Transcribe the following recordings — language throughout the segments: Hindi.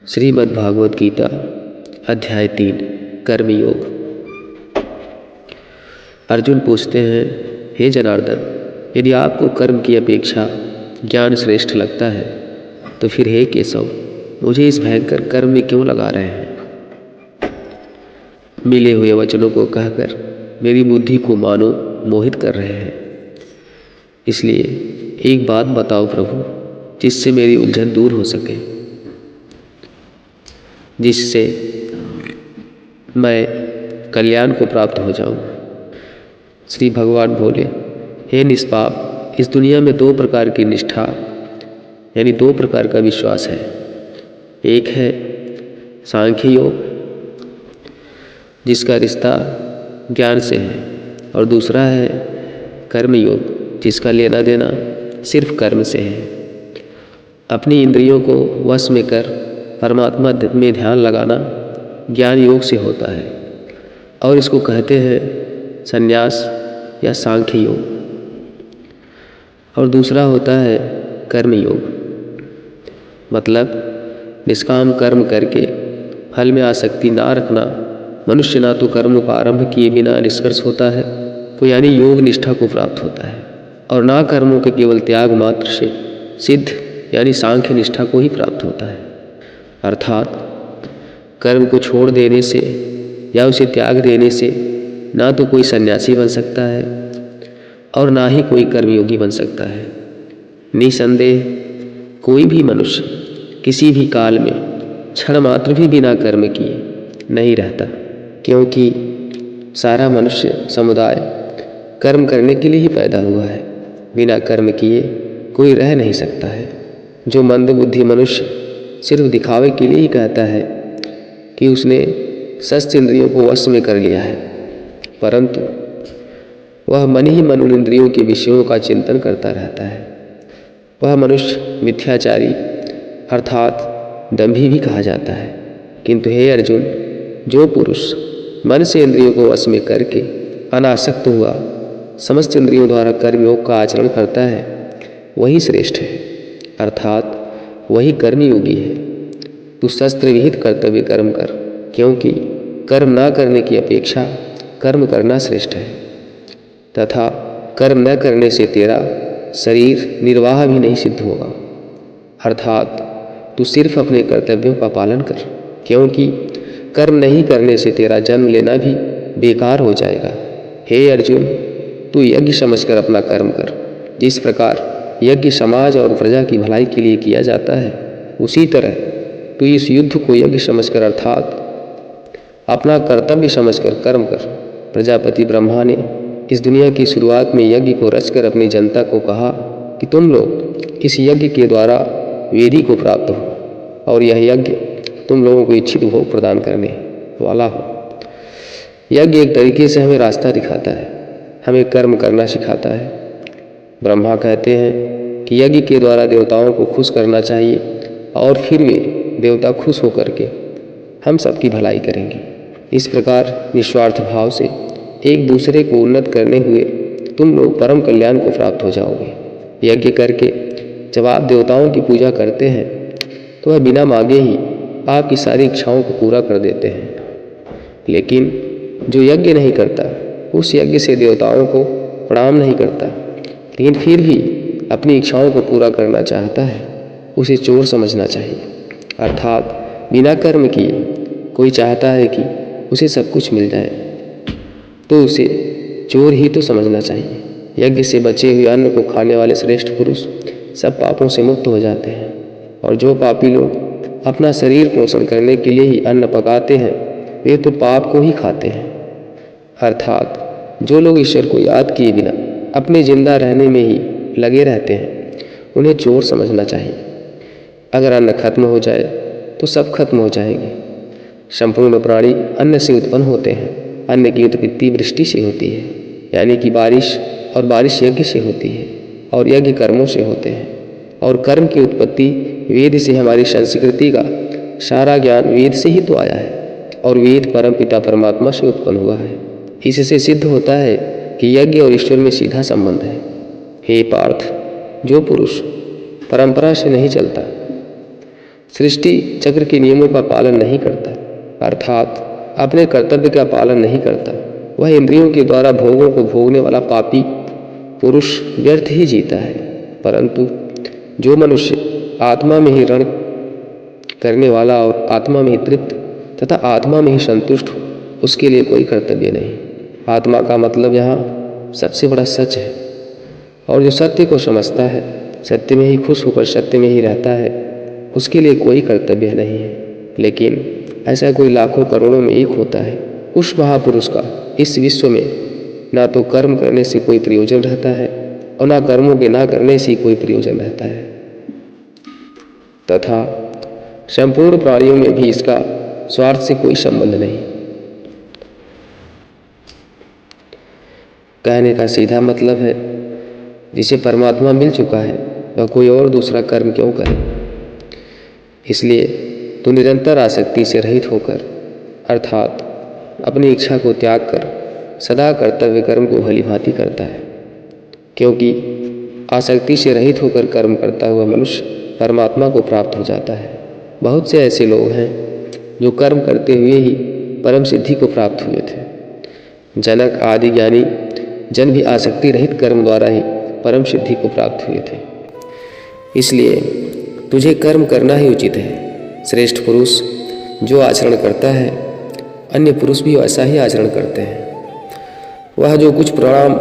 श्रीमद् भागवत गीता अध्याय 3 कर्मयोग। अर्जुन पूछते हैं, हे जनार्दन, यदि आपको कर्म की अपेक्षा ज्ञान श्रेष्ठ लगता है तो फिर हे केशव, मुझे इस भयंकर कर्म में क्यों लगा रहे हैं? मिले हुए वचनों को कहकर मेरी बुद्धि को मानो मोहित कर रहे हैं। इसलिए एक बात बताओ प्रभु, जिससे मेरी उलझन दूर हो सके, जिससे मैं कल्याण को प्राप्त हो जाऊं। श्री भगवान बोले, हे निष्पाप, इस दुनिया में दो प्रकार की निष्ठा यानी दो प्रकार का विश्वास है। एक है सांख्य योग, जिसका रिश्ता ज्ञान से है, और दूसरा है कर्म योग, जिसका लेना देना सिर्फ कर्म से है। अपनी इंद्रियों को वश में कर परमात्मा में ध्यान लगाना ज्ञान योग से होता है, और इसको कहते हैं संन्यास या सांख्य योग। और दूसरा होता है कर्म योग, मतलब निष्काम कर्म करके फल में आसक्ति ना रखना। मनुष्य ना तो कर्म को आरंभ किए बिना निष्कर्ष होता है, तो यानी योग निष्ठा को प्राप्त होता है, और ना कर्मों के केवल त्याग मात्र से सिद्ध यानी सांख्य निष्ठा को ही प्राप्त होता है। अर्थात कर्म को छोड़ देने से या उसे त्याग देने से ना तो कोई सन्यासी बन सकता है और ना ही कोई कर्मयोगी बन सकता है। निसंदेह कोई भी मनुष्य किसी भी काल में क्षण मात्र भी बिना कर्म किए नहीं रहता, क्योंकि सारा मनुष्य समुदाय कर्म करने के लिए ही पैदा हुआ है। बिना कर्म किए कोई रह नहीं सकता है। जो मंदबुद्धि मनुष्य सिर्फ दिखावे के लिए ही कहता है कि उसने शस्त्र इंद्रियों को वश में कर लिया है, परंतु वह मन ही मन उन इंद्रियों के विषयों का चिंतन करता रहता है, वह मनुष्य मिथ्याचारी अर्थात दंभी भी कहा जाता है। किंतु हे अर्जुन, जो पुरुष मन से इंद्रियों को वश में करके अनासक्त हुआ समस्त इंद्रियों द्वारा कर्मयोग का आचरण करता है, वही श्रेष्ठ है, अर्थात वही कर्मयोगी है। तू शस्त्र विहित कर्तव्य कर्म कर, क्योंकि कर्म ना करने की अपेक्षा कर्म करना श्रेष्ठ है, तथा कर्म न करने से तेरा शरीर निर्वाह भी नहीं सिद्ध होगा। अर्थात तू सिर्फ अपने कर्तव्यों का पालन कर, क्योंकि कर्म नहीं करने से तेरा जन्म लेना भी बेकार हो जाएगा। हे अर्जुन, तू यज्ञ समझकर अपना कर्म कर। जिस प्रकार यज्ञ समाज और प्रजा की भलाई के लिए किया जाता है, उसी तरह तू इस युद्ध को यज्ञ समझकर अर्थात अपना कर्तव्य समझकर कर्म कर। प्रजापति ब्रह्मा ने इस दुनिया की शुरुआत में यज्ञ को रचकर अपनी जनता को कहा कि तुम लोग इस यज्ञ के द्वारा वेदी को प्राप्त हो, और यह यज्ञ तुम लोगों को इच्छित भोग प्रदान करने वाला हो। यज्ञ एक तरीके से हमें रास्ता दिखाता है, हमें कर्म करना सिखाता है। ब्रह्मा कहते हैं कि यज्ञ के द्वारा देवताओं को खुश करना चाहिए, और फिर वे देवता खुश होकर के हम सबकी भलाई करेंगे। इस प्रकार निस्वार्थ भाव से एक दूसरे को उन्नत करने हुए तुम लोग परम कल्याण को प्राप्त हो जाओगे। यज्ञ करके जब आप देवताओं की पूजा करते हैं तो वह बिना मांगे ही आपकी सारी इच्छाओं को पूरा कर देते हैं। लेकिन जो यज्ञ नहीं करता, उस यज्ञ से देवताओं को प्रणाम नहीं करता, लेकिन फिर भी अपनी इच्छाओं को पूरा करना चाहता है, उसे चोर समझना चाहिए। अर्थात बिना कर्म किए कोई चाहता है कि उसे सब कुछ मिल जाए, तो उसे चोर ही तो समझना चाहिए। यज्ञ से बचे हुए अन्न को खाने वाले श्रेष्ठ पुरुष सब पापों से मुक्त हो जाते हैं, और जो पापी लोग अपना शरीर पोषण करने के लिए ही अन्न पकाते हैं, वे तो पाप को ही खाते हैं। अर्थात जो लोग ईश्वर को याद किए बिना अपने जिंदा रहने में ही लगे रहते हैं, उन्हें चोर समझना चाहिए। अगर अन्न खत्म हो जाए तो सब खत्म हो जाएंगे। संपूर्ण प्राणी अन्न से उत्पन्न होते हैं। अन्न की उत्पत्ति वृष्टि से होती है, यानी कि बारिश, और बारिश यज्ञ से होती है, और यज्ञ कर्मों से होते हैं, और कर्म की उत्पत्ति वेद से। हमारी संस्कृति का सारा ज्ञान वेद से ही तो आया है, और वेद परम पिता परमात्मा से उत्पन्न हुआ है। इससे सिद्ध होता है कि यज्ञ और ईश्वर में सीधा संबंध है। हे पार्थ, जो पुरुष परंपरा से नहीं चलता, सृष्टि चक्र के नियमों का पालन नहीं करता, अर्थात अपने कर्तव्य का पालन नहीं करता, वह इंद्रियों के द्वारा भोगों को भोगने वाला पापी पुरुष व्यर्थ ही जीता है। परंतु जो मनुष्य आत्मा में ही रण करने वाला और आत्मा में ही तृप्त तथा आत्मा में ही संतुष्ट हो, उसके लिए कोई कर्तव्य नहीं। आत्मा का मतलब यहाँ सबसे बड़ा सच है, और जो सत्य को समझता है, सत्य में ही खुश होकर सत्य में ही रहता है, उसके लिए कोई कर्तव्य नहीं है। लेकिन ऐसा कोई लाखों करोड़ों में एक होता है। उस महापुरुष का इस विश्व में ना तो कर्म करने से कोई प्रयोजन रहता है और ना कर्मों के ना करने से कोई प्रयोजन रहता है, तथा संपूर्ण प्राणियों में भी इसका स्वार्थ से कोई संबंध नहीं। कहने का सीधा मतलब है, जिसे परमात्मा मिल चुका है वह कोई और दूसरा कर्म क्यों करे। इसलिए तू निरंतर आसक्ति से रहित होकर, अर्थात अपनी इच्छा को त्याग कर सदा कर्तव्य कर्म को भली भांति करता है, क्योंकि आसक्ति से रहित होकर कर्म करता हुआ मनुष्य परमात्मा को प्राप्त हो जाता है। बहुत से ऐसे लोग हैं जो कर्म करते हुए ही परम सिद्धि को प्राप्त हुए थे। जनक आदि ज्ञानी जन भी आसक्ति रहित कर्म द्वारा ही परम सिद्धि को प्राप्त हुए थे। इसलिए तुझे कर्म करना ही उचित है। श्रेष्ठ पुरुष जो आचरण करता है, अन्य पुरुष भी वैसा ही आचरण करते हैं। वह जो कुछ प्रणाम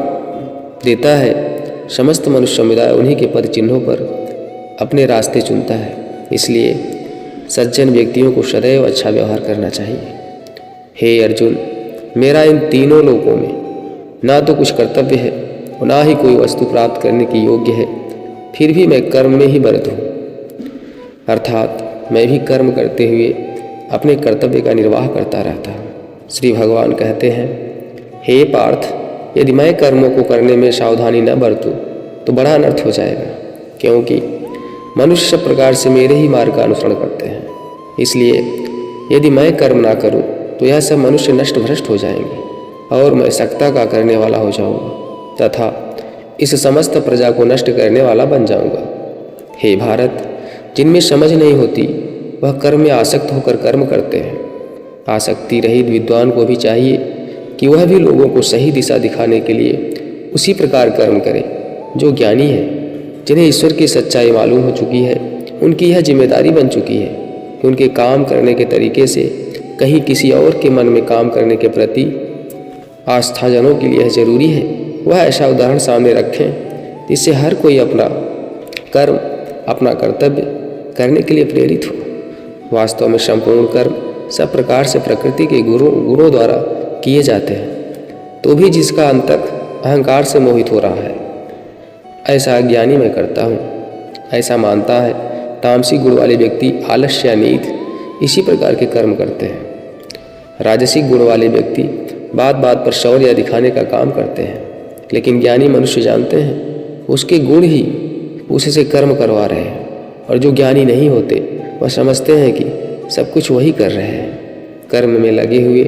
देता है, समस्त मनुष्य समुदाय उन्हीं के पद चिन्हों पर अपने रास्ते चुनता है। इसलिए सज्जन व्यक्तियों को सदैव अच्छा व्यवहार करना चाहिए। हे अर्जुन, मेरा इन तीनों लोकों में ना तो कुछ कर्तव्य है और ना ही कोई वस्तु प्राप्त करने की योग्य है, फिर भी मैं कर्म में ही बरत हूँ, अर्थात मैं भी कर्म करते हुए अपने कर्तव्य का निर्वाह करता रहता हूँ। श्री भगवान कहते हैं, हे पार्थ, यदि मैं कर्मों को करने में सावधानी न बरतूँ तो बड़ा अनर्थ हो जाएगा, क्योंकि मनुष्य सब प्रकार से मेरे ही मार्ग का अनुसरण करते हैं। इसलिए यदि मैं कर्म ना करूं तो यह सब मनुष्य नष्ट भ्रष्ट हो जाएंगे और मैं सक्ता का करने वाला हो जाऊंगा तथा इस समस्त प्रजा को नष्ट करने वाला बन जाऊंगा। हे भारत, जिनमें समझ नहीं होती वह कर्म में आसक्त होकर कर्म करते हैं। आसक्ति रहित विद्वान को भी चाहिए कि वह भी लोगों को सही दिशा दिखाने के लिए उसी प्रकार कर्म करे। जो ज्ञानी है, जिन्हें ईश्वर की सच्चाई मालूम हो चुकी है, उनकी यह जिम्मेदारी बन चुकी है कि उनके काम करने के तरीके से कहीं किसी और के मन में काम करने के प्रति आस्थाजनों के लिए जरूरी है वह ऐसा उदाहरण सामने रखें जिससे हर कोई अपना कर्म, अपना कर्तव्य करने के लिए प्रेरित हो। वास्तव में संपूर्ण कर्म सब प्रकार से प्रकृति के गुणों द्वारा किए जाते हैं, तो भी जिसका अंतक अहंकार से मोहित हो रहा है, ऐसा अज्ञानी मैं करता हूँ, ऐसा मानता है। तामसिक गुण वाले व्यक्ति आलस्य या नींद इसी प्रकार के कर्म करते हैं। राजसिक गुण वाले व्यक्ति बात बात पर शौर्य दिखाने का काम करते हैं, लेकिन ज्ञानी मनुष्य जानते हैं उसके गुण ही उससे कर्म करवा रहे हैं, और जो ज्ञानी नहीं होते वह समझते हैं कि सब कुछ वही कर रहे हैं। कर्म में लगे हुए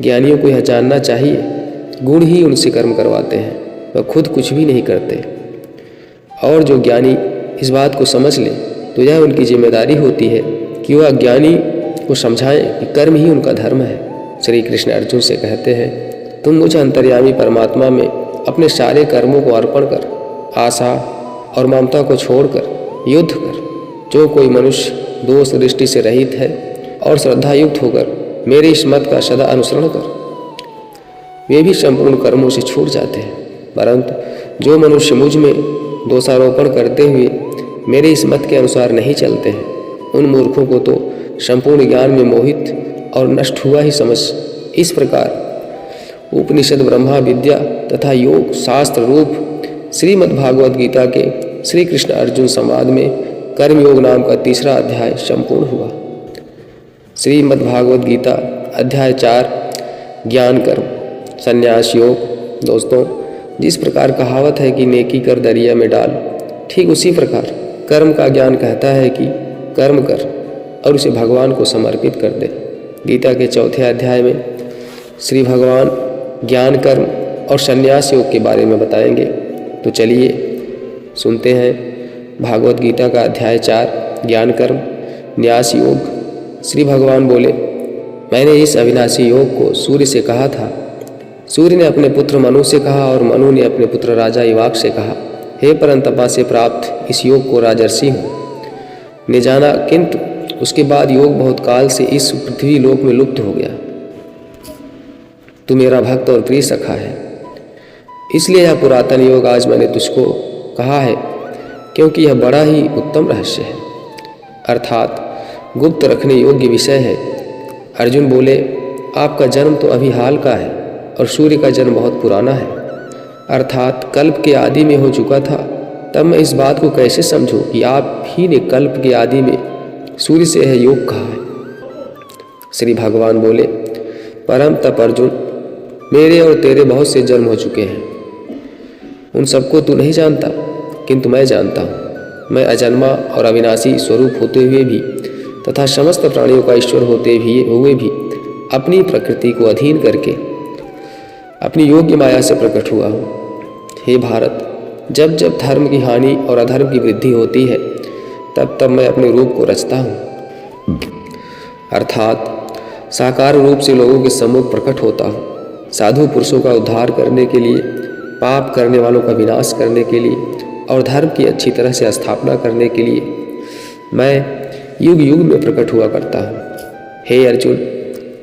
ज्ञानियों को यह जानना चाहिए, गुण ही उनसे कर्म करवाते हैं, वह खुद कुछ भी नहीं करते। और जो ज्ञानी इस बात को समझ ले तो यह उनकी जिम्मेदारी होती है कि वह अज्ञानी को समझाएं कि कर्म ही उनका धर्म है। श्री कृष्ण अर्जुन से कहते हैं, तुम मुझ अंतर्यामी परमात्मा में अपने सारे कर्मों को अर्पण कर, आशा और ममता को छोड़कर युद्ध कर। जो कोई मनुष्य दोष दृष्टि से रहित है और श्रद्धायुक्त होकर मेरे इस मत का सदा अनुसरण कर, वे भी संपूर्ण कर्मों से छूट जाते हैं। परंतु जो मनुष्य मुझ में दोषारोपण करते हुए मेरे इस मत के अनुसार नहीं चलते हैं, उन मूर्खों को तो संपूर्ण ज्ञान में मोहित और नष्ट हुआ ही समझ। इस प्रकार उपनिषद, ब्रह्मा विद्या तथा योग शास्त्र रूप श्रीमद् भागवत गीता के श्री कृष्ण अर्जुन संवाद में कर्मयोग नाम का 3रा अध्याय संपूर्ण हुआ। श्रीमद् भागवत गीता अध्याय 4 ज्ञान कर्म संन्यास योग। दोस्तों, जिस प्रकार कहावत है कि नेकी कर दरिया में डाल, ठीक उसी प्रकार कर्म का ज्ञान कहता है कि कर्म कर और उसे भगवान को समर्पित कर दे। गीता के 4थे अध्याय में श्री भगवान ज्ञान कर्म और संन्यास योग के बारे में बताएंगे। तो चलिए सुनते हैं भागवत गीता का अध्याय 4 ज्ञान कर्म। न्यास योग। श्री भगवान बोले, मैंने इस अविनाशी योग को सूर्य से कहा था। सूर्य ने अपने पुत्र मनु से कहा और मनु ने अपने पुत्र राजा इवाक से कहा, हे परंतपा से प्राप्त इस योग को राजर्षि हूँ ने जाना, किंतु उसके बाद योग बहुत काल से इस पृथ्वी लोक में लुप्त हो गया। तू मेरा भक्त और प्रिय सखा है, इसलिए यह पुरातन योग आज मैंने तुझको कहा है, क्योंकि यह बड़ा ही उत्तम रहस्य है, अर्थात गुप्त रखने योग्य विषय है। अर्जुन बोले, आपका जन्म तो अभी हाल का है और सूर्य का जन्म बहुत पुराना है, अर्थात कल्प के आदि में हो चुका था। तब मैं इस बात को कैसे समझूं कि आप ही ने कल्प के आदि में सूर्य से यह योग कहा है। श्री भगवान बोले, परम तप अर्जुन, मेरे और तेरे बहुत से जन्म हो चुके हैं, उन सबको तू नहीं जानता, किंतु मैं जानता हूँ। मैं अजन्मा और अविनाशी स्वरूप होते हुए भी तथा समस्त प्राणियों का ईश्वर होते हुए भी अपनी प्रकृति को अधीन करके अपनी योग्य माया से प्रकट हुआ हूँ। हे भारत, जब जब धर्म की हानि और अधर्म की वृद्धि होती है, तब तब मैं अपने रूप को रचता हूँ, अर्थात साकार रूप से लोगों के सम्मुख प्रकट होता हूँ। साधु पुरुषों का उद्धार करने के लिए, पाप करने वालों का विनाश करने के लिए और धर्म की अच्छी तरह से स्थापना करने के लिए मैं युग युग में प्रकट हुआ करता हूँ। हे अर्जुन,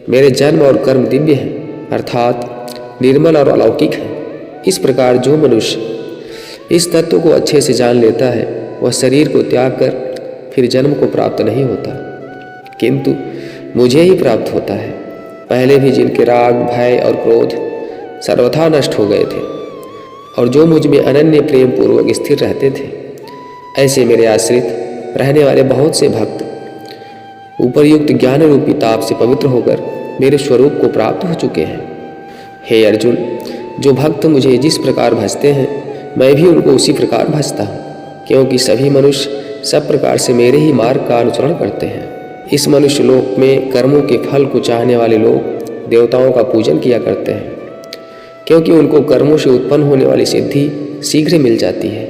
मेरे जन्म और कर्म दिव्य हैं, अर्थात निर्मल और अलौकिक हैं। इस प्रकार जो मनुष्य इस तत्व को अच्छे से जान लेता है, वह शरीर को त्याग कर फिर जन्म को प्राप्त नहीं होता, किंतु मुझे ही प्राप्त होता है। पहले भी जिनके राग, भय और क्रोध सर्वथा नष्ट हो गए थे और जो मुझ में अनन्य प्रेम पूर्वक स्थिर रहते थे, ऐसे मेरे आश्रित रहने वाले बहुत से भक्त उपरयुक्त ज्ञान रूपी ताप से पवित्र होकर मेरे स्वरूप को प्राप्त हो चुके हैं। हे अर्जुन, जो भक्त मुझे जिस प्रकार भजते हैं, मैं भी उनको उसी प्रकार भजता हूँ, क्योंकि सभी मनुष्य सब प्रकार से मेरे ही मार्ग का अनुसरण करते हैं। इस मनुष्य लोक में कर्मों के फल को चाहने वाले लोग देवताओं का पूजन किया करते हैं, क्योंकि उनको कर्मों से उत्पन्न होने वाली सिद्धि शीघ्र मिल जाती है।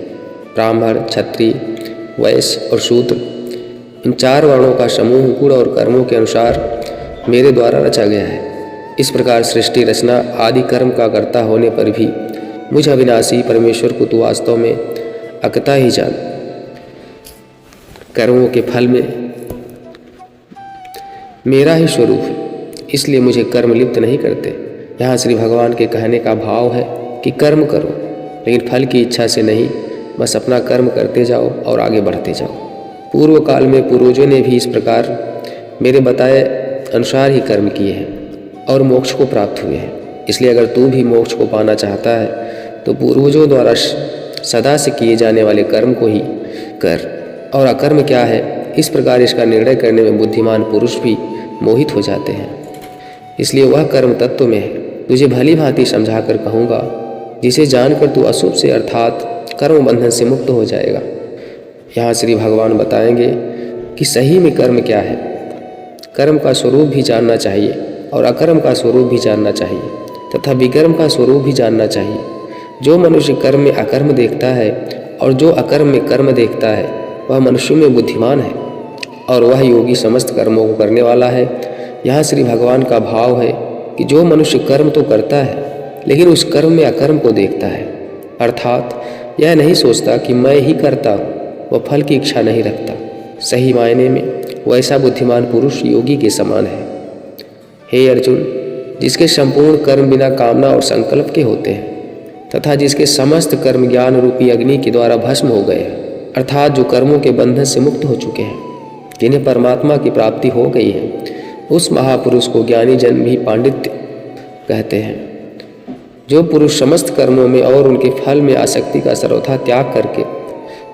ब्राह्मण, क्षत्रिय, वैश्य और शूद्र, इन चार वर्णों का समूह गुण और कर्मों के अनुसार मेरे द्वारा रचा गया है। इस प्रकार सृष्टि रचना आदि कर्म का कर्ता होने पर भी मुझ अविनाशी परमेश्वर को तू वास्तव में अकता ही जान। कर्मों के फल में मेरा ही स्वरूप है, इसलिए मुझे कर्म लिप्त नहीं करते। यहाँ श्री भगवान के कहने का भाव है कि कर्म करो, लेकिन फल की इच्छा से नहीं, बस अपना कर्म करते जाओ और आगे बढ़ते जाओ। पूर्व काल में पूर्वजों ने भी इस प्रकार मेरे बताए अनुसार ही कर्म किए हैं और मोक्ष को प्राप्त हुए हैं। इसलिए अगर तू भी मोक्ष को पाना चाहता है तो पूर्वजों द्वारा सदा से किए जाने वाले कर्म को ही कर। और अकर्म क्या है, इस प्रकार इसका निर्णय करने में बुद्धिमान पुरुष भी मोहित हो जाते हैं। इसलिए वह कर्म तत्व में तुझे भली भांति समझा कर कहूँगा, जिसे जानकर तू अशुभ से अर्थात कर्म बंधन से मुक्त हो जाएगा। यहाँ श्री भगवान बताएंगे कि सही में कर्म क्या है। कर्म का स्वरूप भी जानना चाहिए और अकर्म का स्वरूप भी जानना चाहिए तथा विकर्म का स्वरूप भी जानना चाहिए। जो मनुष्य कर्म में अकर्म देखता है और जो अकर्म में कर्म देखता है, वह मनुष्य में बुद्धिमान है और वह योगी समस्त कर्मों को करने वाला है। यहाँ श्री भगवान का भाव है कि जो मनुष्य कर्म तो करता है, लेकिन उस कर्म में अकर्म को देखता है, अर्थात यह नहीं सोचता कि मैं ही करता हूँ, वह फल की इच्छा नहीं रखता। सही मायने में वैसा बुद्धिमान पुरुष योगी के समान है। हे अर्जुन, जिसके संपूर्ण कर्म बिना कामना और संकल्प के होते हैं तथा जिसके समस्त कर्म ज्ञान रूपी अग्नि के द्वारा भस्म हो गए हैं, अर्थात जो कर्मों के बंधन से मुक्त हो चुके हैं, जिन्हें परमात्मा की प्राप्ति हो गई है, उस महापुरुष को ज्ञानी जन भी पांडित्य कहते हैं। जो पुरुष समस्त कर्मों में और उनके फल में आसक्ति का सर्वथा त्याग करके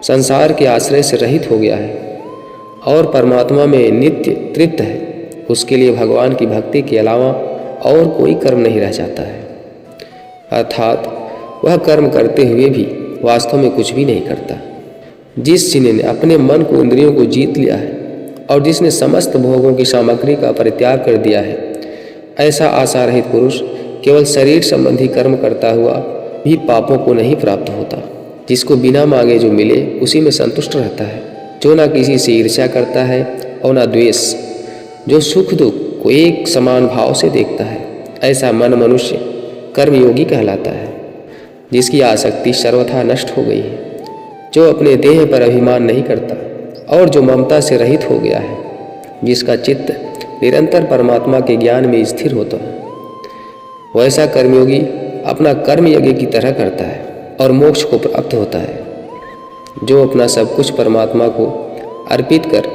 संसार के आश्रय से रहित हो गया है और परमात्मा में नित्य तृप्त है, उसके लिए भगवान की भक्ति के अलावा और कोई कर्म नहीं रह जाता है। अर्थात वह कर्म करते हुए भी वास्तव में कुछ भी नहीं करता। जिस जिन्हें अपने मन को, इंद्रियों को जीत लिया है और जिसने समस्त भोगों की सामग्री का परित्याग कर दिया है, ऐसा आशा रहित पुरुष केवल शरीर संबंधी कर्म करता हुआ भी पापों को नहीं प्राप्त होता। जिसको बिना मांगे जो मिले उसी में संतुष्ट रहता है, जो ना किसी से ईर्ष्या करता है और न द्वेष, जो सुख दुख को एक समान भाव से देखता है, ऐसा मन मनुष्य कर्मयोगी कहलाता है। जिसकी आसक्ति सर्वथा नष्ट हो गई है, जो अपने देह पर अभिमान नहीं करता और जो ममता से रहित हो गया है, जिसका चित्त निरंतर परमात्मा के ज्ञान में स्थिर होता है, वैसा कर्मयोगी अपना कर्म यज्ञ की तरह करता है और मोक्ष को प्राप्त होता है। जो अपना सब कुछ परमात्मा को अर्पित कर,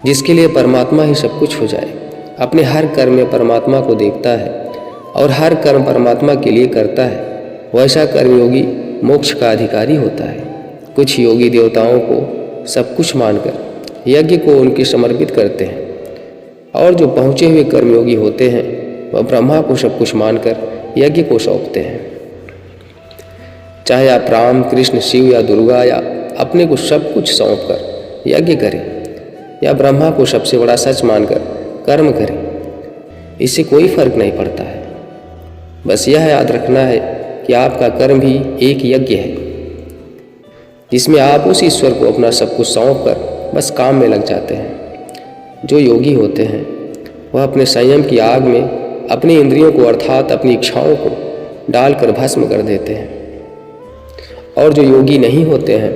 जिसके लिए परमात्मा ही सब कुछ हो जाए, अपने हर कर्म में परमात्मा को देखता है और हर कर्म परमात्मा के लिए करता है, वैसा कर्मयोगी मोक्ष का अधिकारी होता है। कुछ योगी देवताओं को सब कुछ मानकर यज्ञ को उनके समर्पित करते हैं, और जो पहुँचे हुए कर्मयोगी होते हैं वह ब्रह्मा को सब कुछ मानकर यज्ञ को सौंपते हैं। चाहे आप राम, कृष्ण, शिव या दुर्गा या अपने को सब कुछ सौंप कर यज्ञ करें, या ब्रह्मा को सबसे बड़ा सच मानकर कर्म करें, इससे कोई फर्क नहीं पड़ता है। बस यह याद रखना है कि आपका कर्म भी एक यज्ञ है, जिसमें आप उस ईश्वर को अपना सब कुछ सौंप कर बस काम में लग जाते हैं। जो योगी होते हैं वह अपने संयम की आग में अपनी इंद्रियों को अर्थात अपनी इच्छाओं को डालकर भस्म कर देते हैं, और जो योगी नहीं होते हैं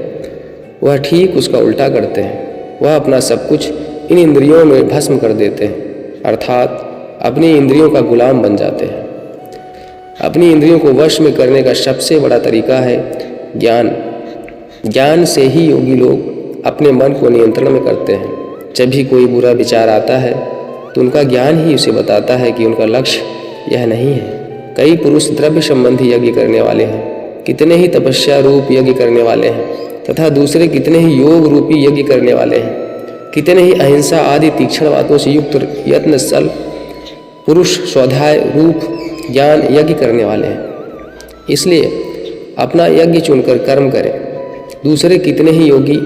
वह ठीक उसका उल्टा करते हैं। वह अपना सब कुछ इन इंद्रियों में भस्म कर देते हैं, अर्थात अपनी इंद्रियों का गुलाम बन जाते हैं। अपनी इंद्रियों को वश में करने का सबसे बड़ा तरीका है ज्ञान। ज्ञान से ही योगी लोग अपने मन को नियंत्रण में करते हैं। जब भी कोई बुरा विचार आता है तो उनका ज्ञान ही उसे बताता है कि उनका लक्ष्य यह नहीं है। कई पुरुष द्रव्य संबंधी यज्ञ करने वाले हैं, कितने ही तपस्या रूप यज्ञ करने वाले हैं, तथा दूसरे कितने ही योग रूपी यज्ञ करने वाले हैं। कितने ही अहिंसा आदि तीक्ष्ण बातों से युक्त यत्नशल पुरुष स्वाध्याय रूप ज्ञान यज्ञ करने वाले हैं। इसलिए अपना यज्ञ चुनकर कर्म करें। दूसरे कितने ही योगी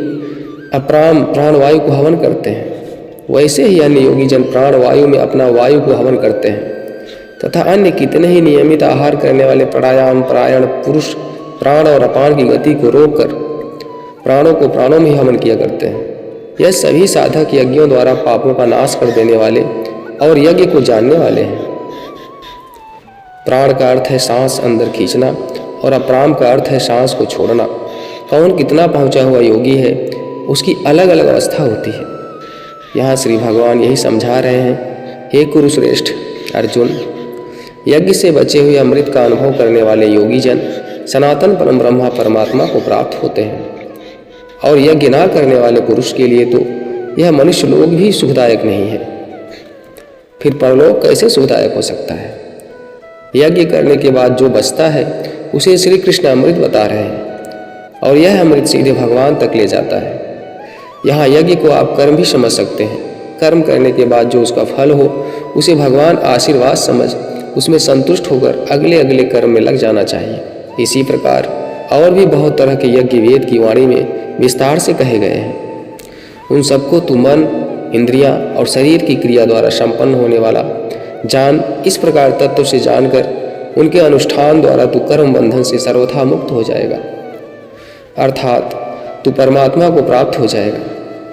अप्राम प्राणवायु को हवन करते हैं, वैसे ही अन्य योगी जन प्राणवायु में अपना वायु को हवन करते हैं, तथा अन्य कितने ही नियमित आहार करने वाले प्राणायाम परायण पुरुष प्राण और अपान की गति को रोककर प्राणों को प्राणों में ही हवन किया करते हैं। यह सभी साधक यज्ञों द्वारा पापों का नाश कर देने वाले और यज्ञ को जानने वाले हैं। प्राण का अर्थ है सांस अंदर खींचना और अप्राम का अर्थ है सांस को छोड़ना। कौन कितना पहुंचा हुआ योगी है उसकी अलग अलग अवस्था होती है। यहाँ श्री भगवान यही समझा रहे हैं, हे कुरुश्रेष्ठ अर्जुन, यज्ञ से बचे हुए अमृत का अनुभव करने वाले योगी जन सनातन परम ब्रह्मा परमात्मा को प्राप्त होते हैं, और यज्ञ ना करने वाले पुरुष के लिए तो यह मनुष्य लोक भी सुखदायक नहीं है। फिर परलोक कैसे सुखदायक हो सकता है? यज्ञ करने के बाद जो बचता है उसे श्री कृष्ण अमृत बता रहे हैं, और यह अमृत सीधे भगवान तक ले जाता है। यहाँ यज्ञ को आप कर्म भी समझ सकते हैं। कर्म करने के बाद जो उसका फल हो उसे भगवान आशीर्वाद समझ उसमें संतुष्ट होकर अगले अगले कर्म में लग जाना चाहिए। इसी प्रकार और भी बहुत तरह के यज्ञ वेद की वाणी में विस्तार से कहे गए हैं। उन सबको तू मन, इंद्रियां और शरीर की क्रिया द्वारा संपन्न होने वाला जान। इस प्रकार तत्व से जानकर उनके अनुष्ठान द्वारा तू कर्म बंधन से सर्वथा मुक्त हो जाएगा, अर्थात तू परमात्मा को प्राप्त हो जाएगा।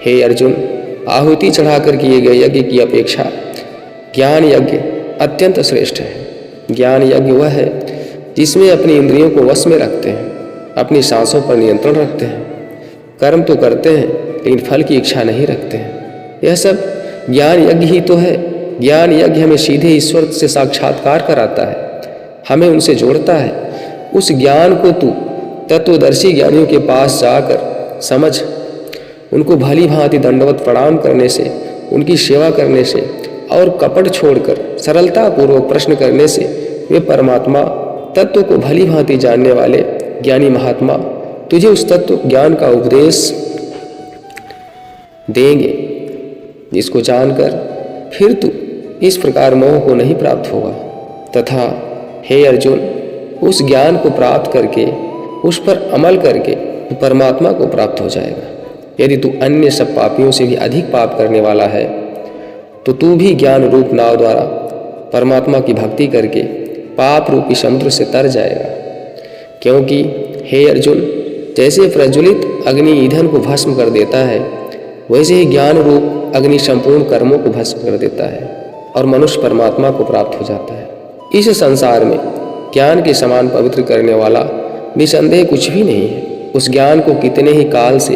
हे अर्जुन, आहुति चढ़ाकर किए गए यज्ञ की अपेक्षा ज्ञान यज्ञ अत्यंत श्रेष्ठ है। ज्ञान यज्ञ वह है जिसमें अपनी इंद्रियों को वश में रखते हैं, अपनी सांसों पर नियंत्रण रखते हैं। कर्म तो करते हैं लेकिन फल की इच्छा नहीं रखते हैं। यह सब ज्ञान यज्ञ ही तो है। ज्ञान यज्ञ हमें सीधे ईश्वर से साक्षात्कार कराता है, हमें उनसे जोड़ता है। उस ज्ञान को तू तत्वदर्शी ज्ञानियों के पास जाकर समझ। उनको भली भांति दंडवत प्रणाम करने से, उनकी सेवा करने से और कपट छोड़कर सरलता पूर्वक प्रश्न करने से वे परमात्मा तत्व को भली भांति जानने वाले ज्ञानी महात्मा तुझे उस तत्व ज्ञान का उपदेश देंगे, जिसको जानकर फिर तू इस प्रकार मोह को नहीं प्राप्त होगा। तथा हे अर्जुन, उस ज्ञान को प्राप्त करके उस पर अमल करके तू परमात्मा को प्राप्त हो जाएगा। यदि तू अन्य सब पापियों से भी अधिक पाप करने वाला है तो तू भी ज्ञान रूप नाव द्वारा परमात्मा की भक्ति करके पाप रूपी समुद्र से तर जाएगा। क्योंकि हे अर्जुन, जैसे प्रज्वलित अग्नि ईंधन को भस्म कर देता है, वैसे ही ज्ञान रूप अग्नि संपूर्ण कर्मों को भस्म कर देता है और मनुष्य परमात्मा को प्राप्त हो जाता है। इस संसार में ज्ञान के समान पवित्र करने वाला निसंदेह कुछ भी नहीं है। उस ज्ञान को कितने ही काल से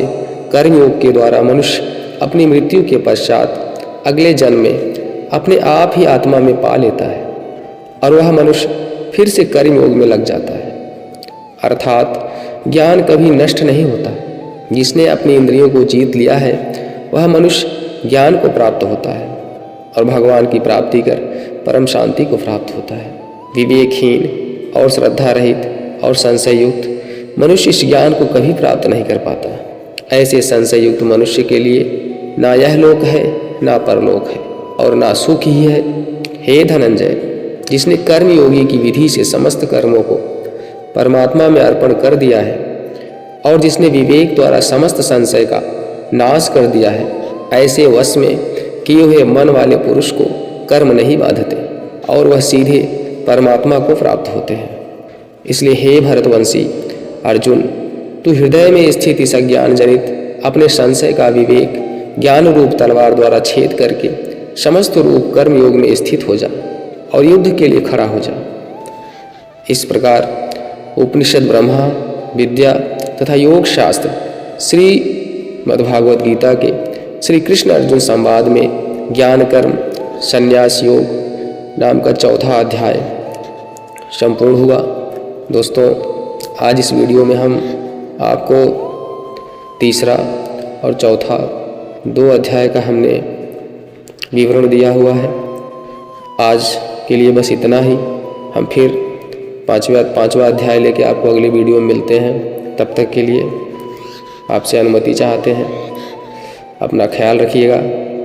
कर्मयोग के द्वारा मनुष्य अपनी मृत्यु के पश्चात अगले जन्म में अपने आप ही आत्मा में पा लेता है और वह मनुष्य फिर से कर्मयोग में लग जाता है। अर्थात ज्ञान कभी नष्ट नहीं होता। जिसने अपनी इंद्रियों को जीत लिया है वह मनुष्य ज्ञान को प्राप्त होता है और भगवान की प्राप्ति कर परम शांति को प्राप्त होता है। विवेकहीन और श्रद्धा रहित और संशय युक्त मनुष्य इस ज्ञान को कभी प्राप्त नहीं कर पाता। ऐसे संशय युक्त मनुष्य के लिए ना यह लोक है ना परलोक है और ना सुख ही है। हे धनंजय, जिसने कर्म योगी की विधि से समस्त कर्मों को परमात्मा में अर्पण कर दिया है और जिसने विवेक द्वारा समस्त संशय का नाश कर दिया है, ऐसे वश में किए हुए मन वाले पुरुष को कर्म नहीं बाधते और वह सीधे परमात्मा को प्राप्त होते हैं। इसलिए हे भरतवंशी अर्जुन, तू हृदय में स्थित इस अज्ञान जनित अपने संशय का विवेक ज्ञान रूप तलवार द्वारा छेद करके समस्त रूप कर्म योग में स्थित हो जा और युद्ध के लिए खड़ा हो जा। इस प्रकार उपनिषद, ब्रह्मा विद्या तथा योग शास्त्र श्री मद्भागवत गीता के श्री कृष्ण अर्जुन संवाद में ज्ञान कर्म संन्यास योग नाम का चौथा अध्याय संपूर्ण हुआ। दोस्तों, आज इस वीडियो में हम आपको तीसरा और चौथा 2 अध्याय का हमने विवरण दिया हुआ है। आज के लिए बस इतना ही। हम फिर पांचवा अध्याय लेके आपको अगले वीडियो में मिलते हैं। तब तक के लिए आपसे अनुमति चाहते हैं। अपना ख्याल रखिएगा।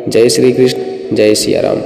जय श्री कृष्ण, जय सिया राम।